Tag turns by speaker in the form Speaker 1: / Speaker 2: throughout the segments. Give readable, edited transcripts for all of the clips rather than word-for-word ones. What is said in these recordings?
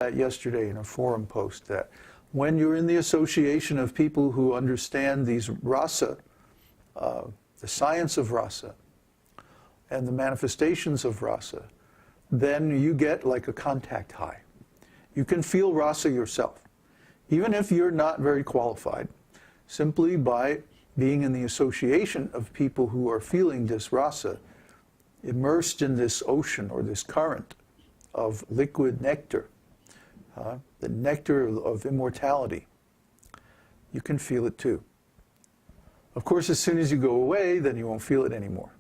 Speaker 1: that yesterday in a forum post, that when you're in the association of people who understand these rasa, the science of rasa, and the manifestations of rasa, then you get like a contact high. You can feel rasa yourself, even if you're not very qualified, simply by being in the association of people who are feeling this rasa, immersed in this ocean or this current of liquid nectar, the nectar of immortality. You can feel it too. Of course, as soon as you go away, then you won't feel it anymore.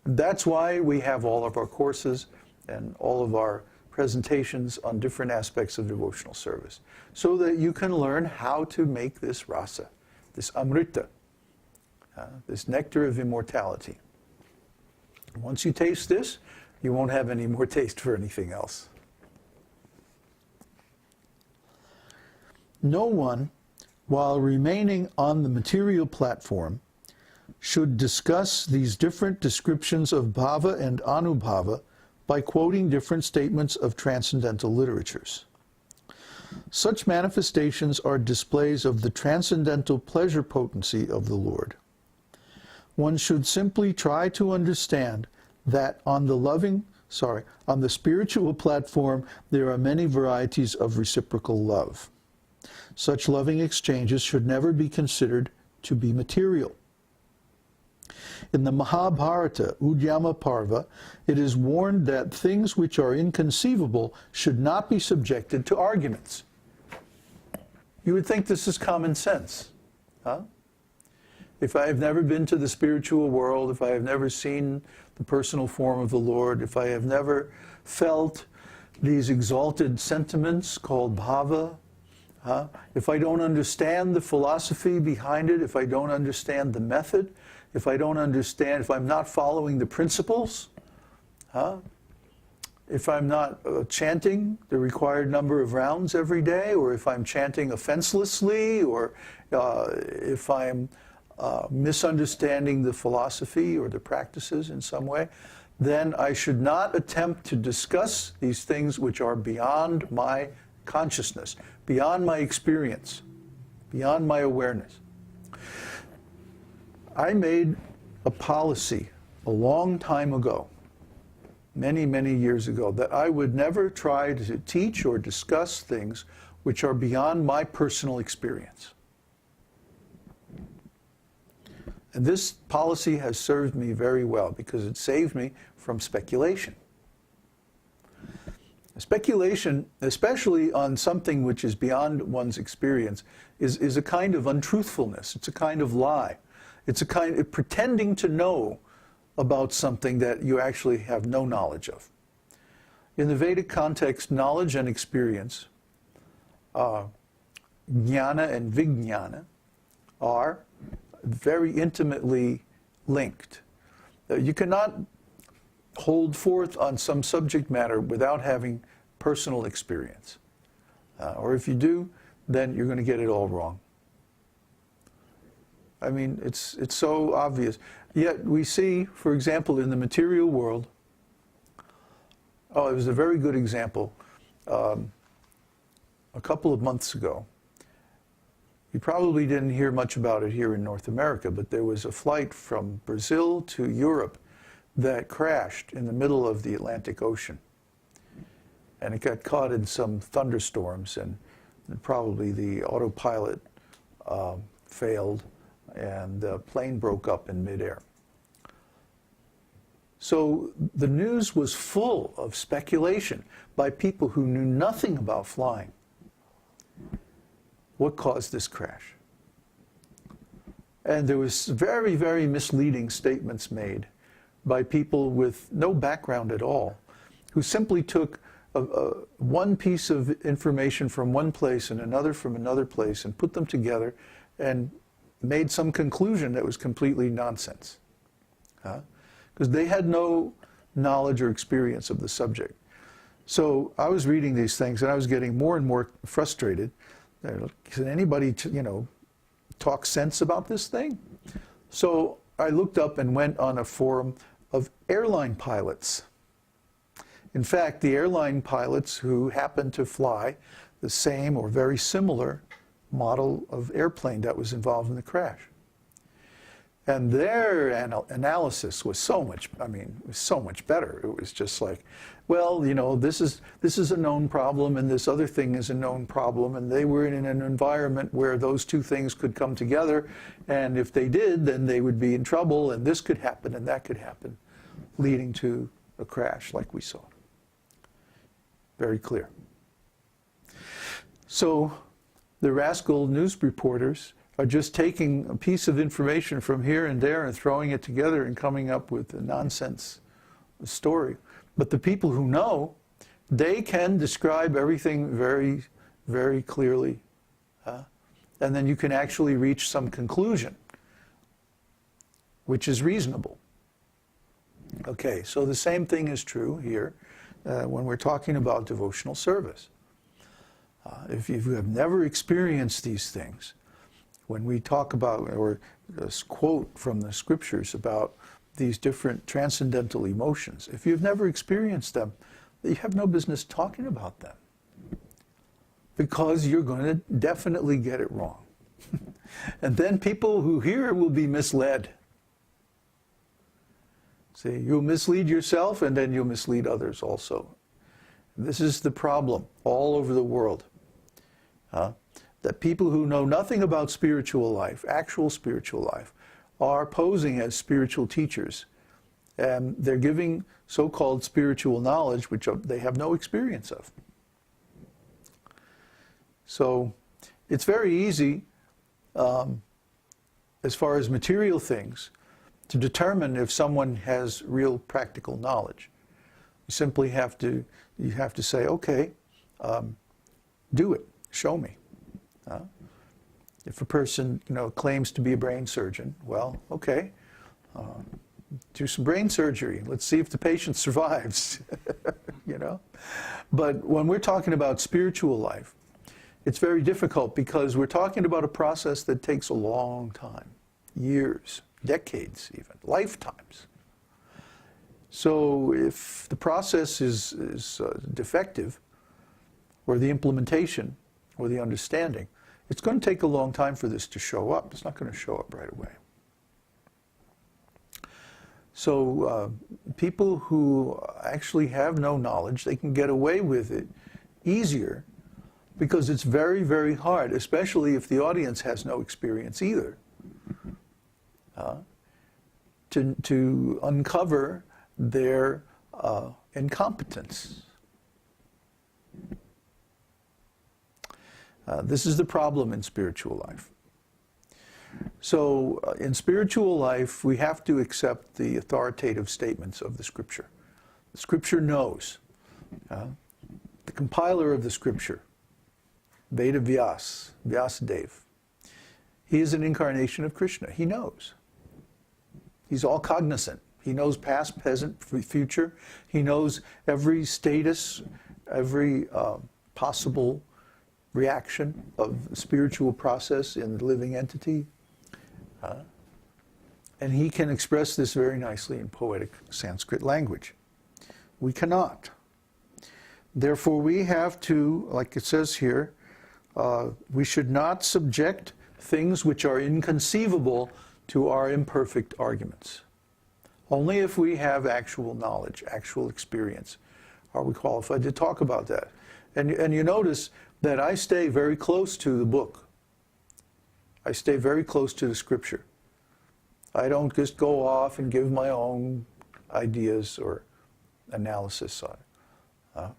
Speaker 1: That's why we have all of our courses and all of our presentations on different aspects of devotional service, so that you can learn how to make this rasa, this amrita, this nectar of immortality. Once you taste this, you won't have any more taste for anything else. No one, while remaining on the material platform, should discuss these different descriptions of bhava and anubhava by quoting different statements of transcendental literatures. Such manifestations are displays of the transcendental pleasure potency of the Lord. One should simply try to understand that on the spiritual platform there are many varieties of reciprocal love. Such loving exchanges should never be considered to be material. In the Mahabharata, Udyama Parva, it is warned that things which are inconceivable should not be subjected to arguments. You would think this is common sense. If I have never been to the spiritual world, if I have never seen the personal form of the Lord, if I have never felt these exalted sentiments called bhava, if I don't understand the philosophy behind it, if I don't understand the method, if I don't understand, if I'm not following the principles, if I'm not chanting the required number of rounds every day, or if I'm chanting offenselessly, or if I'm misunderstanding the philosophy or the practices in some way, then I should not attempt to discuss these things which are beyond my consciousness, beyond my experience, beyond my awareness. I made a policy a long time ago, many, many years ago, that I would never try to teach or discuss things which are beyond my personal experience. And this policy has served me very well because it saved me from speculation. Speculation, especially on something which is beyond one's experience, is a kind of untruthfulness. It's a kind of lie. It's a kind of pretending to know about something that you actually have no knowledge of. In the Vedic context, knowledge and experience, jnana and vijnana, are very intimately linked. You cannot hold forth on some subject matter without having personal experience. Or if you do, then you're going to get it all wrong. I mean, it's so obvious. Yet we see, for example, in the material world, it was a very good example. A couple of months ago, you probably didn't hear much about it here in North America, but there was a flight from Brazil to Europe that crashed in the middle of the Atlantic Ocean. And it got caught in some thunderstorms, and probably the autopilot failed, and the plane broke up in midair. So the news was full of speculation by people who knew nothing about flying. What caused this crash? And there was very, very misleading statements made by people with no background at all, who simply took one piece of information from one place and another from another place and put them together and made some conclusion that was completely nonsense. Because they had no knowledge or experience of the subject. So I was reading these things and I was getting more and more frustrated. Can anybody, talk sense about this thing? So I looked up and went on a forum of airline pilots. In fact, the airline pilots who happened to fly the same or very similar model of airplane that was involved in the crash. And their analysis was so much, was so much better. It was just like, well, you know, this is a known problem and this other thing is a known problem, and they were in an environment where those two things could come together, and if they did, then they would be in trouble, and this could happen and that could happen, leading to a crash like we saw. Very clear. So the rascal news reporters are just taking a piece of information from here and there and throwing it together and coming up with a nonsense story. But the people who know, they can describe everything very, very clearly. And then you can actually reach some conclusion, which is reasonable. Okay, so the same thing is true here when we're talking about devotional service. If you have never experienced these things, when we talk about, or this quote from the scriptures about these different transcendental emotions, if you've never experienced them, you have no business talking about them, because you're going to definitely get it wrong. And then people who hear it will be misled. See, you'll mislead yourself and then you'll mislead others also. This is the problem all over the world. That people who know nothing about spiritual life, actual spiritual life, are posing as spiritual teachers. And they're giving so-called spiritual knowledge which they have no experience of. So it's very easy, as far as material things, to determine if someone has real practical knowledge. You simply have to say, okay, do it, show me. If a person, claims to be a brain surgeon, well, okay, do some brain surgery. Let's see if the patient survives, But when we're talking about spiritual life, it's very difficult because we're talking about a process that takes a long time, years, decades even, lifetimes. So if the process is defective, or the implementation, or the understanding, it's going to take a long time for this to show up. It's not going to show up right away. So people who actually have no knowledge, they can get away with it easier because it's very, very hard, especially if the audience has no experience either, to uncover their incompetence. This is the problem in spiritual life. So in spiritual life, we have to accept the authoritative statements of the Scripture. The Scripture knows. The compiler of the Scripture, Veda Vyasadeva, he is an incarnation of Krishna. He knows. He's all cognizant. He knows past, present, future. He knows every status, every possible reaction of the spiritual process in the living entity. And he can express this very nicely in poetic Sanskrit language. We cannot. Therefore, we have to, like it says here, we should not subject things which are inconceivable to our imperfect arguments. Only if we have actual knowledge, actual experience, are we qualified to talk about that. And you notice that I stay very close to the book. I stay very close to the Scripture. I don't just go off and give my own ideas or analysis on it.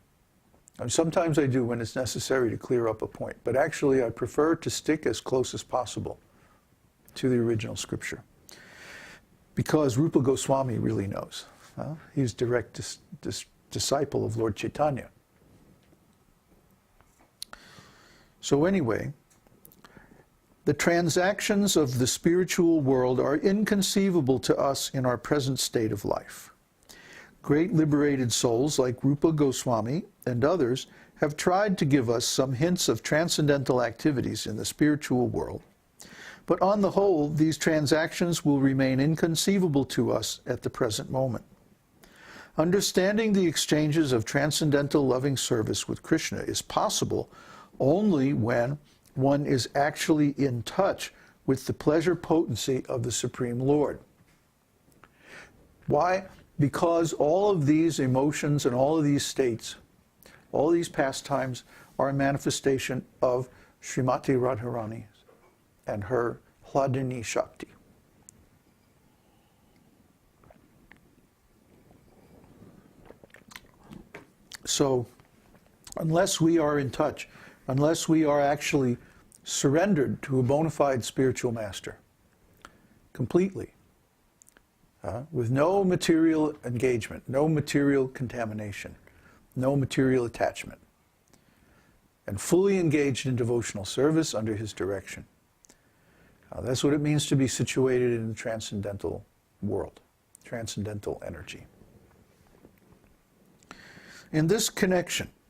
Speaker 1: And sometimes I do when it's necessary to clear up a point. But actually I prefer to stick as close as possible to the original Scripture. Because Rupa Goswami really knows. He's direct disciple of Lord Chaitanya. So anyway, the transactions of the spiritual world are inconceivable to us in our present state of life. Great liberated souls like Rupa Goswami and others have tried to give us some hints of transcendental activities in the spiritual world, but on the whole, these transactions will remain inconceivable to us at the present moment. Understanding the exchanges of transcendental loving service with Krishna is possible only when one is actually in touch with the pleasure potency of the Supreme Lord. Why? Because all of these emotions and all of these states, all these pastimes are a manifestation of Srimati Radharani and her Hladini Shakti. So, unless we are in touch, unless we are actually surrendered to a bona fide spiritual master, completely, with no material engagement, no material contamination, no material attachment, and fully engaged in devotional service under his direction. That's what it means to be situated in the transcendental world, transcendental energy. In this connection,